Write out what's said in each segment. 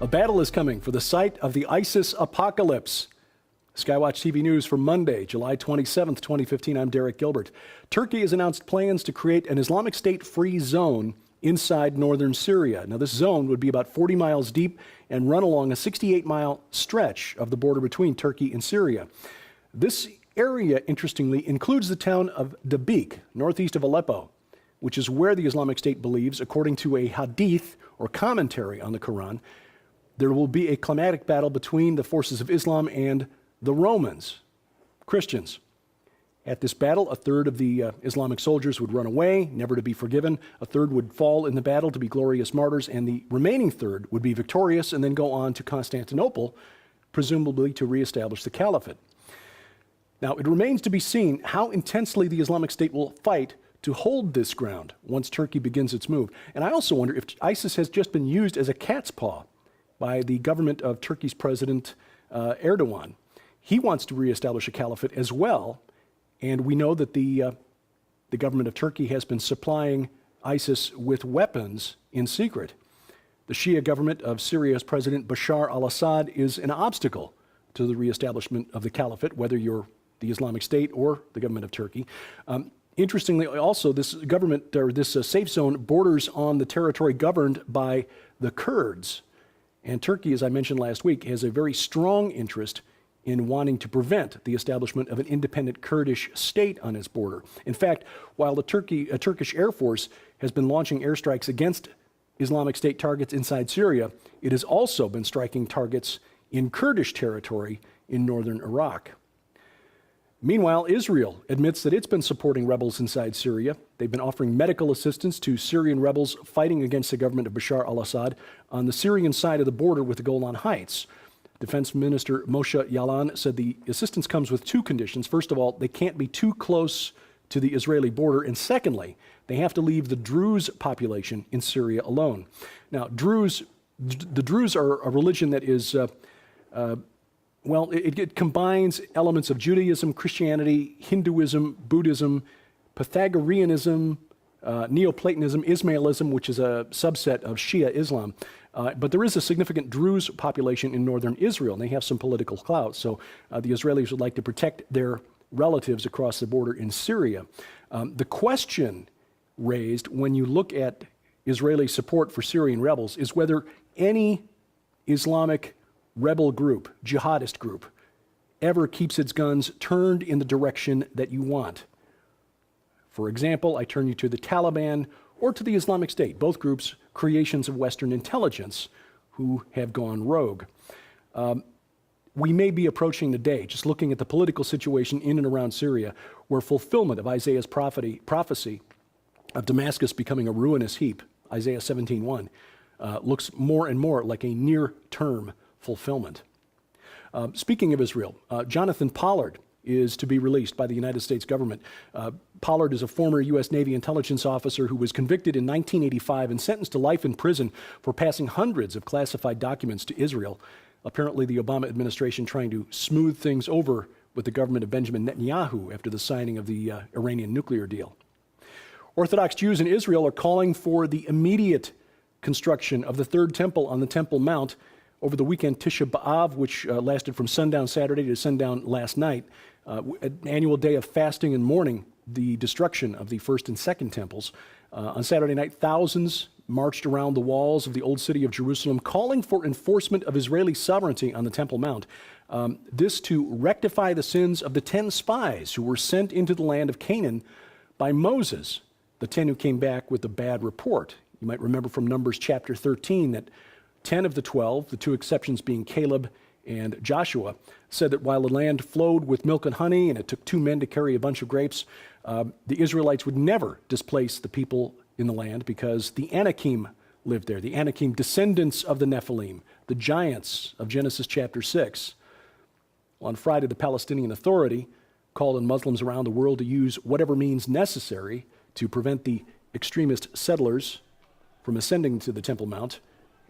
A battle is coming for the site of the ISIS apocalypse. SkyWatchTV News for Monday, July 27th, 2015. I'm Derek Gilbert. Turkey has announced plans to create an Islamic State-free zone inside northern Syria. Now, this zone would be about 40 miles deep and run along a 68-mile stretch of the border between Turkey and Syria. This area, interestingly, includes the town of Dabiq, northeast of Aleppo, which is where the Islamic State believes, according to a hadith or commentary on the Quran, there will be a climatic battle between the forces of Islam and the Romans, Christians. At this battle, a third of the Islamic soldiers would run away, never to be forgiven. A third would fall in the battle to be glorious martyrs, and the remaining third would be victorious and then go on to Constantinople, presumably to reestablish the caliphate. Now, it remains to be seen how intensely the Islamic State will fight to hold this ground once Turkey begins its move. And I also wonder if ISIS has just been used as a cat's paw by the government of Turkey's President Erdogan. He wants to reestablish a caliphate as well, and we know that the government of Turkey has been supplying ISIS with weapons in secret. The Shia government of Syria's President Bashar al-Assad is an obstacle to the reestablishment of the caliphate, whether you're the Islamic State or the government of Turkey. Interestingly, also, this government, or this safe zone, borders on the territory governed by the Kurds. And Turkey, as I mentioned last week, has a very strong interest in wanting to prevent the establishment of an independent Kurdish state on its border. In fact, while the Turkish Air Force has been launching airstrikes against Islamic State targets inside Syria, it has also been striking targets in Kurdish territory in northern Iraq. Meanwhile, Israel admits that it's been supporting rebels inside Syria. They've been offering medical assistance to Syrian rebels fighting against the government of Bashar al-Assad on the Syrian side of the border with the Golan Heights. Defense Minister Moshe Yaalon said the assistance comes with two conditions. First of all, they can't be too close to the Israeli border, and secondly, they have to leave the Druze population in Syria alone. Now, the Druze are a religion that is it combines elements of Judaism, Christianity, Hinduism, Buddhism, Pythagoreanism, Neoplatonism, Ismailism, which is a subset of Shia Islam. But there is a significant Druze population in northern Israel, and they have some political clout. So the Israelis would like to protect their relatives across the border in Syria. The question raised when you look at Israeli support for Syrian rebels is whether any Islamic rebel group, jihadist group, ever keeps its guns turned in the direction that you want. For example, I turn you to the Taliban or to the Islamic State, both groups creations of Western intelligence who have gone rogue. We may be approaching the day, just looking at the political situation in and around Syria, where fulfillment of Isaiah's prophecy of Damascus becoming a ruinous heap, Isaiah 17:1, looks more and more like a near-term fulfillment. Speaking of Israel, Jonathan Pollard is to be released by the United States government. Pollard is a former U.S. Navy intelligence officer who was convicted in 1985 and sentenced to life in prison for passing hundreds of classified documents to Israel. Apparently, the Obama administration trying to smooth things over with the government of Benjamin Netanyahu after the signing of the Iranian nuclear deal. Orthodox Jews in Israel are calling for the immediate construction of the third temple on the Temple Mount. Over the weekend, Tisha B'Av, which lasted from sundown Saturday to sundown last night, an annual day of fasting and mourning the destruction of the first and second temples. On Saturday night, thousands marched around the walls of the old city of Jerusalem, calling for enforcement of Israeli sovereignty on the Temple Mount. This to rectify the sins of the 10 spies who were sent into the land of Canaan by Moses, the 10 who came back with a bad report. You might remember from Numbers chapter 13 that 10 of the 12, the two exceptions being Caleb and Joshua, said that while the land flowed with milk and honey and it took 2 men to carry a bunch of grapes, the Israelites would never displace the people in the land because the Anakim lived there, the Anakim, descendants of the Nephilim, the giants of Genesis chapter 6. On Friday, the Palestinian Authority called on Muslims around the world to use whatever means necessary to prevent the extremist settlers from ascending to the Temple Mount.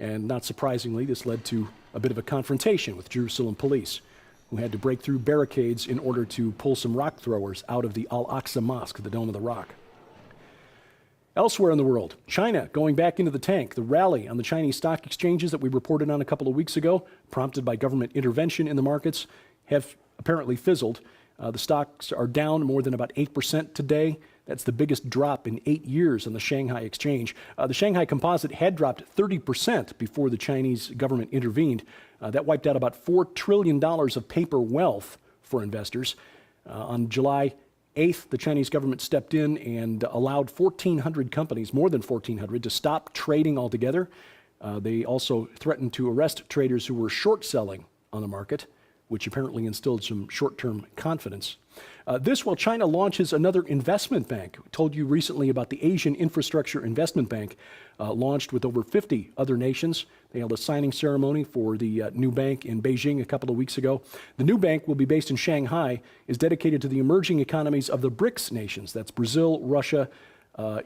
And not surprisingly, this led to a bit of a confrontation with Jerusalem police, who had to break through barricades in order to pull some rock throwers out of the Al-Aqsa Mosque, the Dome of the Rock. Elsewhere in the world, China going back into the tank. The rally on the Chinese stock exchanges that we reported on a couple of weeks ago, prompted by government intervention in the markets, have apparently fizzled. The stocks are down more than about 8% today. That's the biggest drop in 8 years on the Shanghai exchange. The Shanghai Composite had dropped 30% before the Chinese government intervened. That wiped out about $4 trillion of paper wealth for investors. On July 8th, the Chinese government stepped in and allowed 1,400 companies, more than 1,400, to stop trading altogether. They also threatened to arrest traders who were short selling on the market, which apparently instilled some short-term confidence. This while China launches another investment bank. I told you recently about the Asian Infrastructure Investment Bank, launched with over 50 other nations. They held a signing ceremony for the new bank in Beijing a couple of weeks ago. The new bank will be based in Shanghai, is dedicated to the emerging economies of the BRICS nations. That's Brazil, Russia,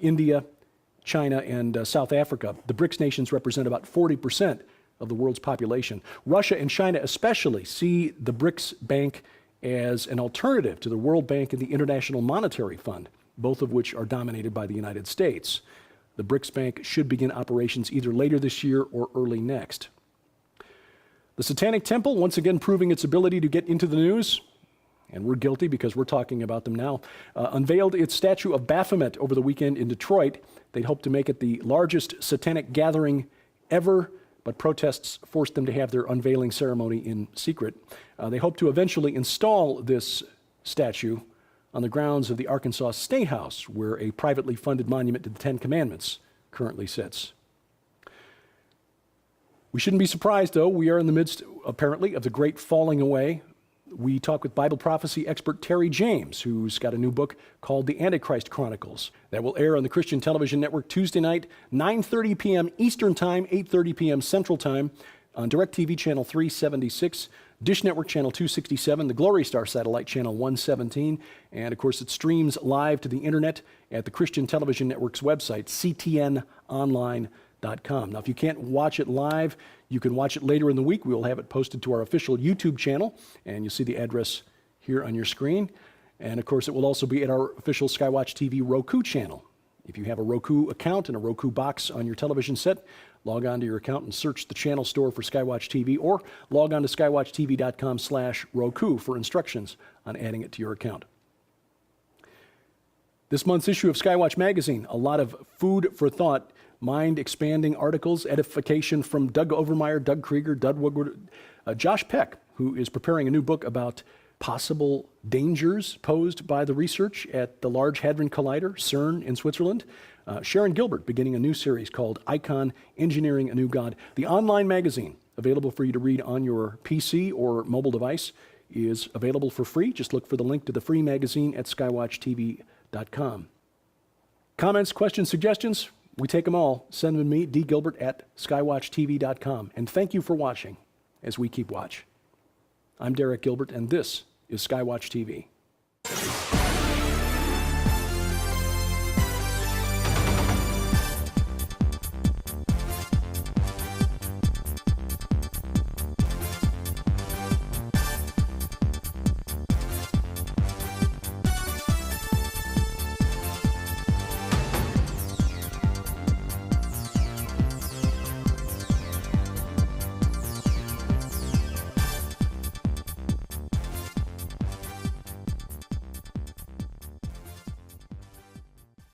India, China, and South Africa. The BRICS nations represent about 40% of the world's population. Russia and China especially see the BRICS Bank as an alternative to the World Bank and the International Monetary Fund, both of which are dominated by the United States. The BRICS Bank should begin operations either later this year or early next. The Satanic Temple, once again proving its ability to get into the news, and we're guilty because we're talking about them now, unveiled its statue of Baphomet over the weekend in Detroit. They'd hoped to make it the largest satanic gathering ever, but protests forced them to have their unveiling ceremony in secret. They hope to eventually install this statue on the grounds of the Arkansas State House, where a privately funded monument to the Ten Commandments currently sits. We shouldn't be surprised, though. We are in the midst, apparently, of the great falling away. We talk with Bible prophecy expert Terry James, who's got a new book called The Antichrist Chronicles that will air on the Christian Television Network Tuesday night, 9:30 p.m. Eastern Time, 8:30 p.m. Central Time, on DirecTV Channel 376, Dish Network Channel 267, the Glory Star Satellite Channel 117, and of course it streams live to the internet at the Christian Television Network's website, ctnonline.com. Now, if you can't watch it live, you can watch it later in the week. We will have it posted to our official YouTube channel, and you'll see the address here on your screen. And of course, it will also be at our official SkyWatch TV Roku channel. If you have a Roku account and a Roku box on your television set, log on to your account and search the channel store for SkyWatch TV, or log on to skywatchtv.com/Roku for instructions on adding it to your account. This month's issue of SkyWatch Magazine, a lot of food for thought, mind-expanding articles, edification from Doug Overmeyer, Doug Krieger, Doug Woodward, Josh Peck, who is preparing a new book about possible dangers posed by the research at the Large Hadron Collider, CERN, in Switzerland. Sharon Gilbert beginning a new series called Icon, Engineering a New God. The online magazine, available for you to read on your PC or mobile device, is available for free. Just look for the link to the free magazine at skywatchtv.com. Comments, questions, suggestions? We take them all. Send them to me, dgilbert@skywatchtv.com. And thank you for watching as we keep watch. I'm Derek Gilbert, and this is SkyWatch TV.